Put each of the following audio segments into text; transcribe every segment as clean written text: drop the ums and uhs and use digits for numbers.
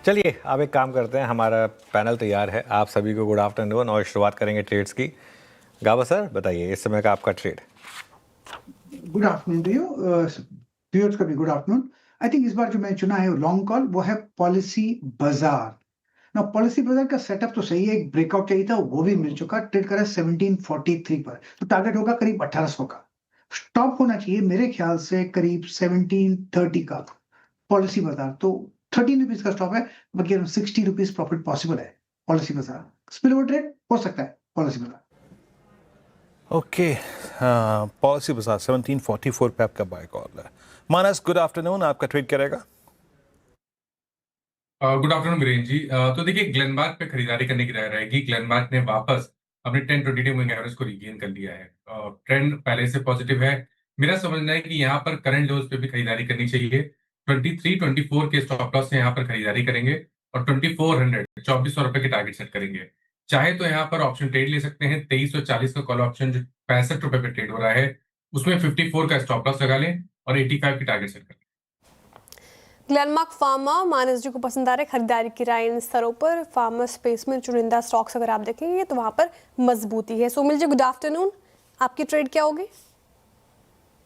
चलिए अब एक काम करते हैं, हमारा पैनल तैयार है। आप सभी को गुड आफ्टरनून और शुरुआत करेंगे ट्रेड्स की। गाबा सर बताइए इस समय का आपका trade. Good afternoon to you viewers का भी गुड आफ्टरनून। आई थिंक इस बार जो मैंने चुना है लॉन्ग कॉल वो है पॉलिसी बाजार। ना पॉलिसी बाजार का सेटअप तो सही है, एक ब्रेकआउट चाहिए था वो भी मिल चुका। ट्रेड करा 1743 पर, तो टारगेट होगा करीब 1800 का। स्टॉप होना चाहिए मेरे ख्याल से करीब 1730 का पॉलिसी बाजार। तो 13 रुपीज का स्टॉप है, बाकी 60 रुपीज प्रॉफिट पॉसिबल है पॉलिसी बाजार। स्पिल ओवर ट्रेड हो सकता है पॉलिसी बाजार। ओके, पॉलिसी बाजार 1744 पे आपका बाय कॉल है। मानस गुड आफ्टरनून, आपका ट्रेड क्या रहेगा? Good afternoon Virendra ji. तो देखिए ग्लेनमार्क पे खरीदारी करने की राय रहेगी। ग्लेनमार्क ने वापस अपने 10-20 मूविंग एवरेज को रिगेन कर लिया है। ट्रेंड पहले से पॉजिटिव है। मेरा समझना है कि यहाँ पर करंट लेवल्स पे भी खरीदारी करनी चाहिए। 23-24 के स्टॉप लॉस से यहाँ पर खरीदारी करेंगे और 2400 2400 रुपए के टारगेट सेट करेंगे। चाहे तो यहाँ पर ऑप्शन ट्रेड ले सकते हैं। 2340 का कॉल ऑप्शन जो 65 रुपए पे ट्रेड हो रहा है उसमें 54 का स्टॉप लॉस लगा लें और 85 की टारगेट सेट करें। ग्लेनमार्क फार्मा, मानस जी को पसंद आ रहे खरीदारी की राय इन स्तरों पर। फार्मा स्पेस में चुनिंदा स्टॉक्स अगर आप देखेंगे तो वहां पर मजबूती है। सोमिल जी गुड आफ्टरनून, आपकी ट्रेड क्या होगी?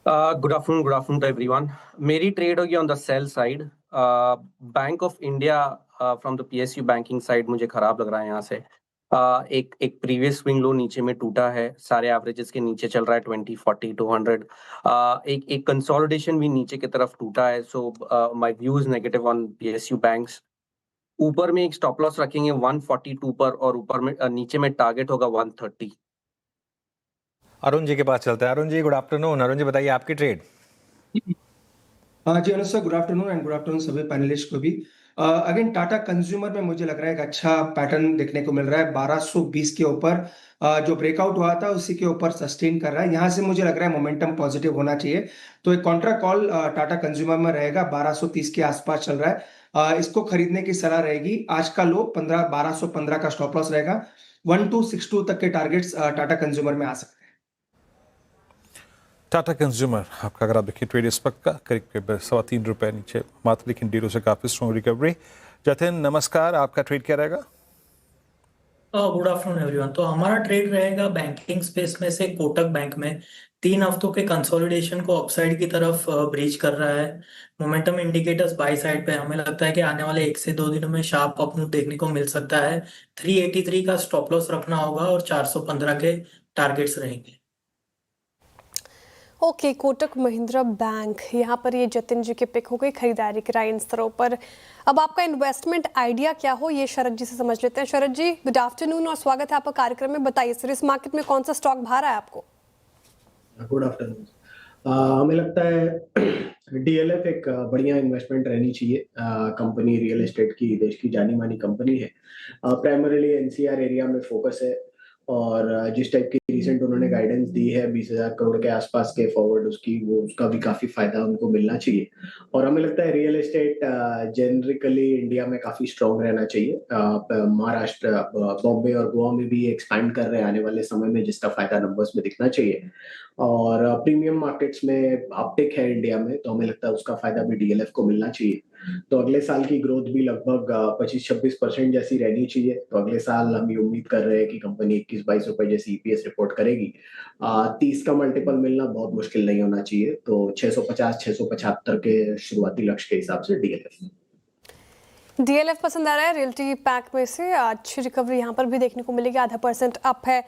Good afternoon to everyone. मेरी ट्रेड होगी on the sell side. Bank of India from the PSU banking side मुझे खराब लग रहा है यहाँ से। एक प्रीवियस स्विंग लो नीचे में टूटा है, सारे एवरेजेस के नीचे चल रहा है 20, 40, 200। एक कंसोलिडेशन भी नीचे की तरफ टूटा है। So my view is negative on PSU banks. ऊपर में एक स्टॉप लॉस रखेंगे 142 पर और ऊपर में नीचे में टारगेट होगा 130। अरुण जी के पास चलते हैं। Arun ji good afternoon. अरुण जी बताइए आपकी ट्रेड। हाँ जी Anuj sir, good afternoon and good afternoon सभी पैनलिस्ट को भी। अगेन टाटा कंज्यूमर में मुझे लग रहा है एक अच्छा पैटर्न देखने को मिल रहा है। 1220 के ऊपर जो ब्रेकआउट हुआ था उसी के ऊपर सस्टेन कर रहा है। यहाँ से मुझे लग रहा है मोमेंटम पॉजिटिव होना चाहिए, तो एक कॉन्ट्रा कॉल टाटा कंज्यूमर में रहेगा। 1230 के आसपास चल रहा है, इसको खरीदने की सलाह रहेगी। आज का लो 1215 का स्टॉप लॉस रहेगा। 1262 तक के टारगेट्स टाटा कंज्यूमर में आ सकते हैं। टाटा कंज्यूमर आपका अगर आप देखिए ट्रेड इस वक्त का करीब 3.25 रुपये नीचे मात्र, लेकिन डीलों से काफ़ी स्ट्रॉन्ग रिकवरी। जतिन नमस्कार, आपका ट्रेड क्या रहेगा? Good afternoon everyone. तो हमारा ट्रेड रहेगा बैंकिंग स्पेस में से कोटक बैंक में। 3 हफ्तों के कंसोलिडेशन को अपसाइड की तरफ ब्रीच कर रहा है। मोमेंटम इंडिकेटर्स बाई साइड पे, हमें लगता है कि आने वाले 1 से 2 दिनों में शार्प अप मूव देखने को मिल सकता है। 383 का स्टॉप लॉस रखना होगा और 415 के टारगेट्स रहेंगे। ओके, कोटक महिंद्रा बैंक, यहाँ पर ये जतिन जी के पिक हो गई खरीदारी की राय इन स्तरों पर। अब आपका इन्वेस्टमेंट आइडिया क्या हो ये शरद जी से समझ लेते हैं। शरद जी गुड आफ्टरनून और स्वागत है आपका कार्यक्रम में। बताइए सर, इस मार्केट में कौन सा स्टॉक भा रहा है आपको? Good afternoon. हमें लगता है डीएलएफ एक बढ़िया इन्वेस्टमेंट रहनी चाहिए। कंपनी रियल एस्टेट की देश की जानी मानी कंपनी है। प्राइमरीली एनसीआर एरिया में फोकस है और जिस टाइप की रिसेंट उन्होंने गाइडेंस दी है 20,000 करोड़ के आसपास के फॉरवर्ड उसका भी काफी फायदा उनको मिलना चाहिए। और हमें लगता है रियल एस्टेट जनरिकली इंडिया में काफी स्ट्रांग रहना चाहिए। महाराष्ट्र, बॉम्बे और गोवा में भी एक्सपैंड कर रहे हैं आने वाले समय में, जिसका फायदा नंबर्स में दिखना चाहिए। और प्रीमियम मार्केट्स में अपटिक है इंडिया में, तो हमें लगता है उसका फायदा भी डीएलएफ को मिलना चाहिए। तो अगले साल की ग्रोथ भी लगभग 25-26% जैसी रहनी चाहिए। तो अगले साल हम ये उम्मीद कर रहे हैं कि कंपनी 21-22 रुपए जैसी ईपीएस रिपोर्ट करेगी। 30 का मल्टीपल मिलना बहुत मुश्किल नहीं होना चाहिए। तो 650-675 के शुरुआती लक्ष्य के हिसाब से डीएलएफ पसंद आ रहा है। रियल्टी पैक में से अच्छी रिकवरी यहाँ पर भी देखने को मिलेगी, 0.5% अप है।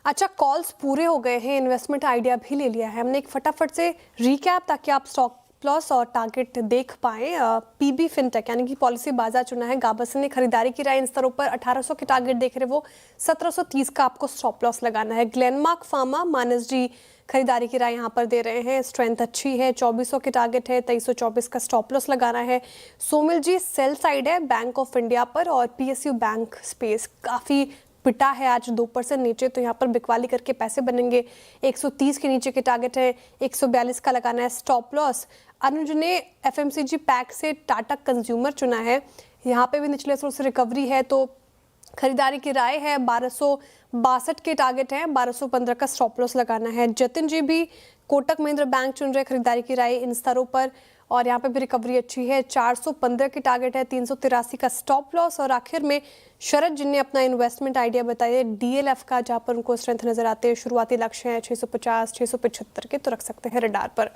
अच्छा, कॉल्स पूरे हो गए हैं, इन्वेस्टमेंट आइडिया भी ले लिया है हमने। एक फटाफट से रिकैप ताकि आप स्टॉक लॉस और टारगेट देख पाए। पीबी फिनटेक यानी कि पॉलिसी बाजार चुना है गाबसन ने। खरीदारी की राय इन स्तरों पर 1800 के टारगेट देख रहे, वो 1730 का आपको स्टॉप लॉस लगाना है। ग्लेनमार्क फार्मा, मानस जी खरीदारी की राय यहाँ पर दे रहे हैं। स्ट्रेंथ अच्छी है, 2400 के टारगेट है, 2324 का स्टॉप लॉस लगाना है। सोमिल जी सेल साइड है बैंक ऑफ इंडिया पर, और पीएसयू बैंक स्पेस काफ़ी पिटा है आज 2% नीचे, तो यहाँ पर बिकवाली करके पैसे बनेंगे। 130 के नीचे के टारगेट है, 142 का लगाना है स्टॉप लॉस। अनुज ने एफएमसीजी पैक से टाटा कंज्यूमर चुना है, यहाँ पे भी निचले स्तर से रिकवरी है, तो खरीदारी की राय है। 1262 के टारगेट है, 1215 का स्टॉप लॉस लगाना है। जतिन जी भी कोटक महिंद्रा बैंक चुन रहे, खरीदारी की राय इन स्तरों पर। और यहाँ पे भी रिकवरी अच्छी है। 415 की टारगेट है, 383 का स्टॉप लॉस। और आखिर में शरद जिनने अपना इन्वेस्टमेंट आइडिया बताया DLF का, जहाँ पर उनको स्ट्रेंथ नजर आते हैं। शुरुआती लक्ष्य है 650 675 के, तो रख सकते हैं रडार पर।